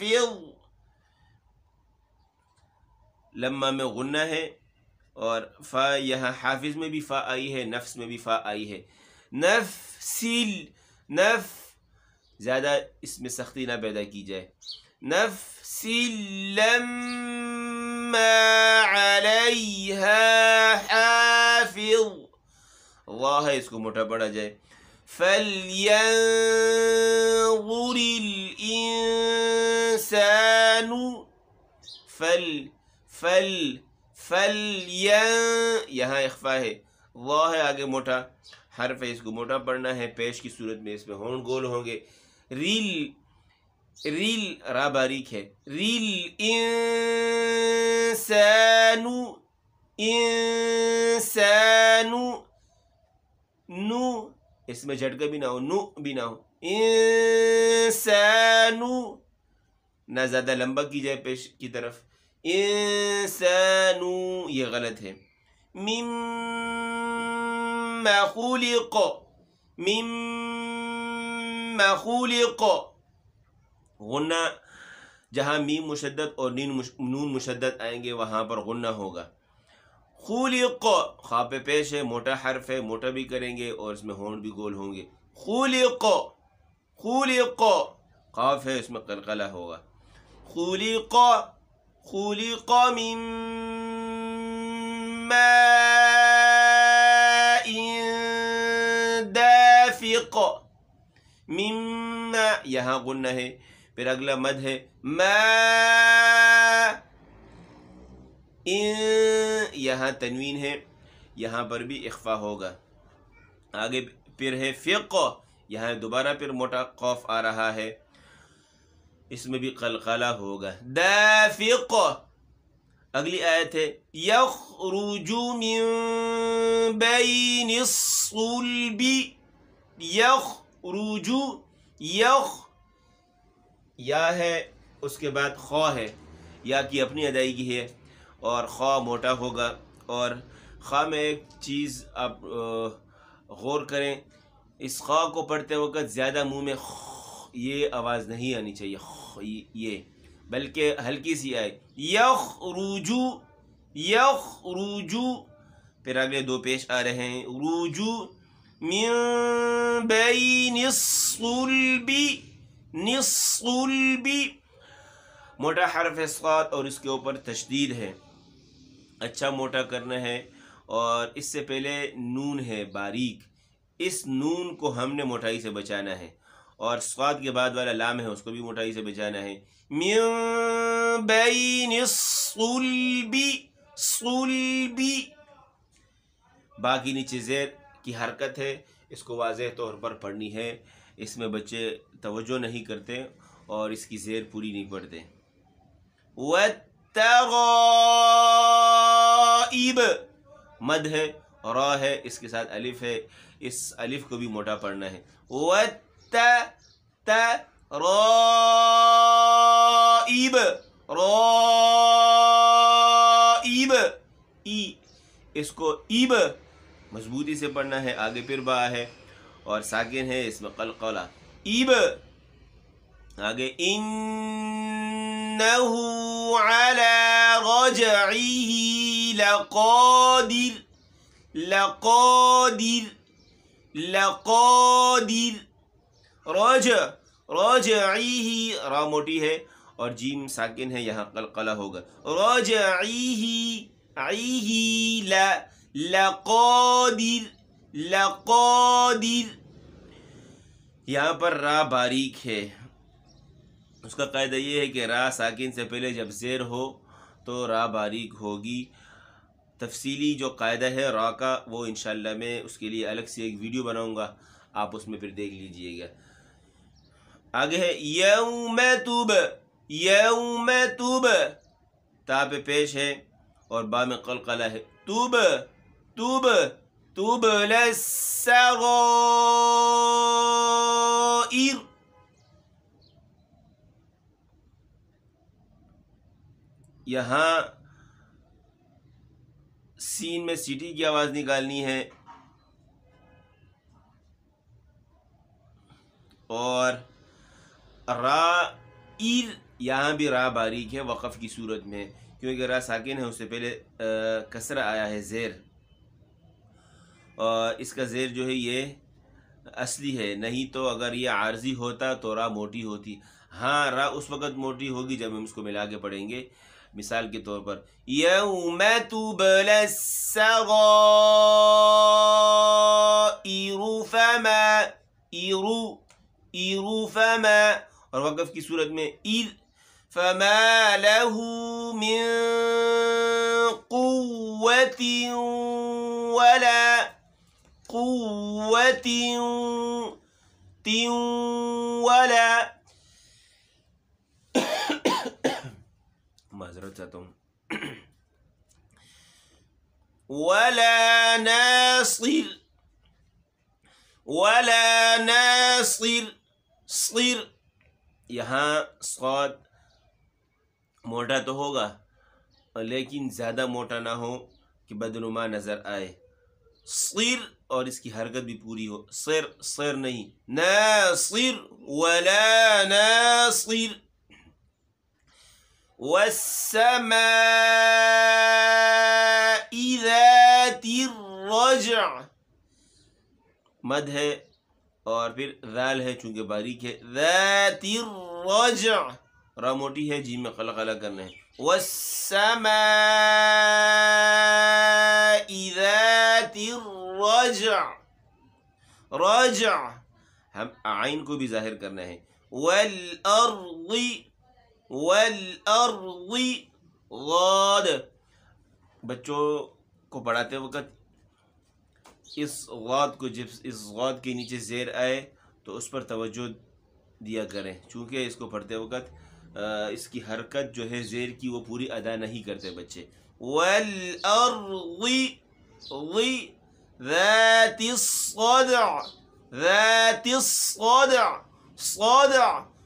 حافظ، لما میں غنہ ہے، اور فا یہاں حافظ میں بھی فا آئی ہے، نفس میں بھی فا آئی ہے. نفسل، زیادہ اس میں سختی نہ پیدا کی جائے. نفسل لما علیہا حافظ، اللہ ہے، اس کو موٹا پڑا جائے. فَلْيَنظُرِ الْإِنسَانُ، یہاں اخفا ہے، اللہ ہے آگے موٹا حرف ہے، اس کو موٹا پڑھنا ہے. پیش کی صورت میں اس میں ہونٹ گول ہوں گے. ریل را باریک ہے. ریل انسانو، نو اس میں جھٹکا بھی نہ ہو، نو بھی نہ ہو. انسانو، نہ زیادہ لمبا کی جائے پیش کی طرف. انسانو یہ غلط ہے. مما خلق، مما خلق، غنہ جہاں میم مشدد اور نون مشدد آئیں گے وہاں پر غنہ ہوگا. خلق خا پہ پیش ہے، موٹا حرف ہے، موٹا بھی کریں گے اور اس میں ہونٹ بھی گول ہوں گے. خلق، خلق قاف ہے، اس میں قلقلہ ہوگا. خلق، خلق من ماء دافق، مما یہاں غنہ ہے. پھر اگلا مد ہے ما، یہاں تنوین ہے، یہاں پر بھی اخفا ہوگا. آگے پھر ہے فق، یہاں دوبارہ پھر موٹا قاف آ رہا ہے، اس میں بھی قلقلہ ہوگا. دافق. اگلی آیت ہے یخرج من بین الصلب، یخرج، یا ہے، اس کے بعد خا ہے، یا کی اپنی ادائیگی ہے اور خا موٹا ہوگا. اور خا میں ایک چیز آپ غور کریں، اس خا کو پڑھتے وقت زیادہ منہ میں یہ آواز نہیں آنی چاہیے، یہ بلکہ ہلکی سی آئے. یخرج، یخرج. پھر اگلے دو پیش آ رہے ہیں. رجو من بین الصلب، نصلب، موٹا حرف ہے صاد اور اس کے اوپر تشدید ہے، اچھا موٹا کرنا ہے. اور اس سے پہلے نون ہے باریک، اس نون کو ہم نے موٹائی سے بچانا ہے. اور صاد کے بعد والا لام ہے، اس کو بھی موٹائی سے بچانا ہے. من بین الصلب، صلب. باقی نیچے زیر کی حرکت ہے، اس کو واضح طور پر پڑھنی ہے. اس میں بچے توجہ نہیں کرتے اور اس کی زیر پوری نہیں پڑھتے. والتغائب، مد ہے، را ہے، اس کے ساتھ الف ہے، اس الف کو بھی موٹا پڑھنا ہے. رائب، رائب، ای، اس کو ایب مضبوطی سے پڑھنا ہے. آگے پھر با ہے اور ساکن ہے، اس میں قلقلہ. ایب. آگے انہو علی رجعہ لقادر، لقادر، لقادر. رجعہ، را موٹی ہے اور جیم ساکن ہے، یہاں قلقلہ ہوگا. رجعہ، عیہ، لقادر، لقادر. یہاں پر را باریک ہے، اس کا قاعدہ یہ ہے کہ را ساکن سے پہلے جب زیر ہو تو را باریک ہوگی. تفصیلی جو قاعدہ ہے را کا وہ انشاءاللہ میں اس کے لیے الگ سے ایک ویڈیو بناؤں گا، آپ اس میں پھر دیکھ لیجئے گا. آگے ہے یوم توب، یوم توب، تا پہ پیش ہے اور با میں قلقلہ ہے. توب، توب، توب للسرائر. یہاں سین میں سیٹی کی آواز نکالنی ہے اور را ایر یہاں بھی را باریک ہے وقف کی صورت میں، کیونکہ را ساکن ہے، اس سے پہلے کسرہ آیا ہے زیر، اور اس کا زیر جو ہے یہ اصلی ہے، نہیں تو اگر یہ عارضی ہوتا تو را موٹی ہوتی۔ ہاں را اس وقت موٹی ہوگی جب ہم اس کو ملا کے پڑھیں گے، مثال کے طور پر یوم تبلی السرائر فما ایرو فما، اور وقف کی صورت میں ایر فما له من قوة ولا معذرت چاہتا ہوں، ولا ناصر صر، یہاں صاد موٹا تو ہوگا لیکن زیادہ موٹا نہ ہو کہ بدنما نظر آئے، صر اور اس کی حرکت بھی پوری ہو، صر نہیں، ناصر ولا ناصر، والسماء ذات الرجع، مد ہے اور پھر ذال ہے چونکہ باریک ہے، ذات الرجع، را موٹی ہے، جیم میں قلقلہ کرنا ہے، والسماء ذات الرجع، رجع ہم عین کو بھی ظاہر کرنا ہے، والارض غاد، بچوں کو پڑھاتے وقت اس غاد کو، جب اس غاد کے نیچے زیر آئے تو اس پر توجہ دیا کریں، چونکہ اس کو پڑھتے وقت اس کی حرکت جو ہے زیر کی وہ پوری ادا نہیں کرتے بچے، والارض ذات الصدع،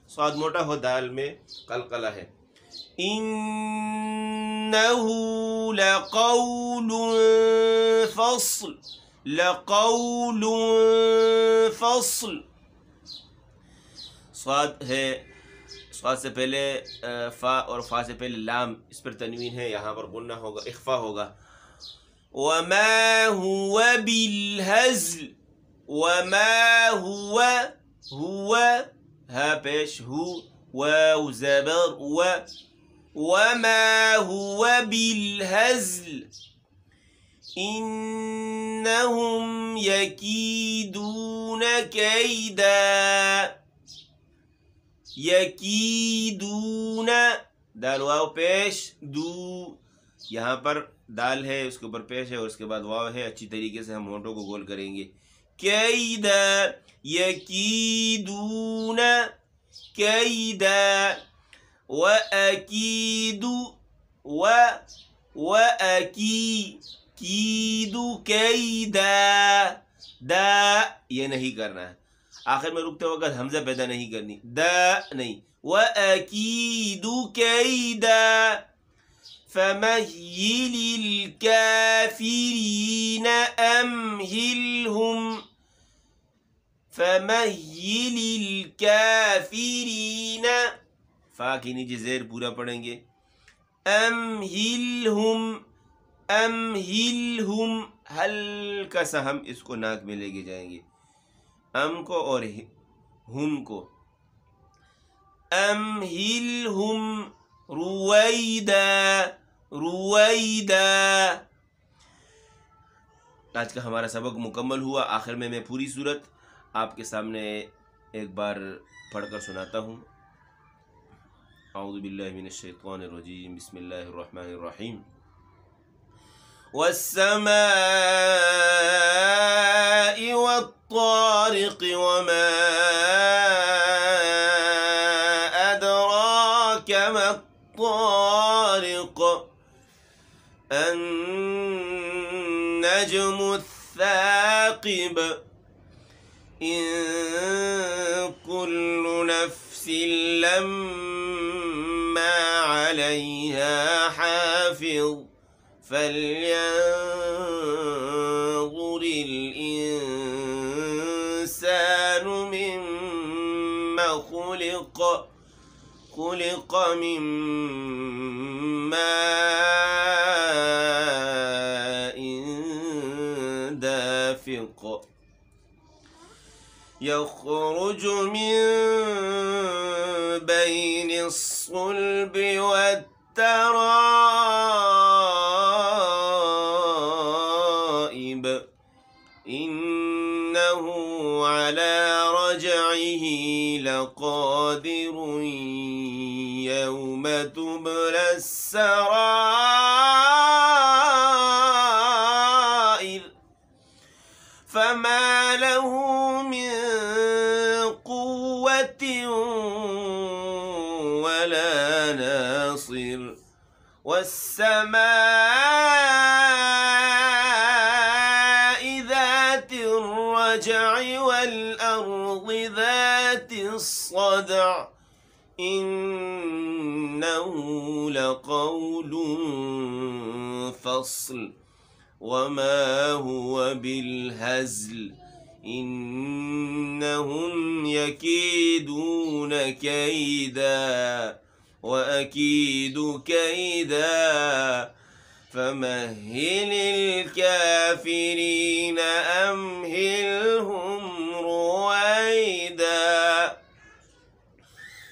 صاد موٹا ہو، دال میں قلقلہ ہے، انہو لقول فصل، صاد ہے، صاد سے پہلے فا اور فا سے پہلے لام، اس پر تنوین ہے، یہاں پر غنہ ہوگا، اخفا ہوگا، وما هو بالهزل، ہا پیش ہو، واو زبر وما هو بالهزل انہم یکیدون یکیدون، دال واو پیش دو، یہاں پر دال ہے، اس کے اوپر پیش ہے اور اس کے بعد واو ہے، اچھی طریقے سے ہم ہونٹوں کو گول کریں گے، کیدا یکیدون کیدا، کیدو کیدا، دا یہ نہیں کرنا ہے، آخر میں رکتے وقت حمزہ پیدا نہیں کرنی، دا نہیں، وَأَكِيدُ كَيْدًا فَمَهِّلِ الْكَافِرِينَ أَمْهِلْهُمْ، فَمَهِّلِ الْكَافِرِينَ، فا کی نیچے زیر پورا پڑھیں گے، امہلہم، ہلکا سا ہم اس کو ناک میں لے کے جائیں گے، ام کو اور ہم کو، امہلہم رویدا۔ آج کا ہمارا سبق مکمل ہوا، آخر میں پوری صورت آپ کے سامنے ایک بار پڑھ کر سناتا ہوں۔ اعوذ باللہ من الشیطان الرجیم، بسم اللہ الرحمن الرحیم، والسماء والطارق وما أدراك ما الطارق النجم الثاقب إن كل نفس لما عليها حافظ فلينظر الإنسان مما خلق خلق من ماء دافق يخرج من بين الصلب والترائب إنه على رجعه لقادر يوم تبلى السرائر فما له من قوة ولا ناصر والسماء ذات الرجع والأرض ذات الصدع إنه لقول فصل وما هو بالهزل إنهم يكيدون كيدا وأكيد كيدا فمهل الكافرين أمهلهم رويدا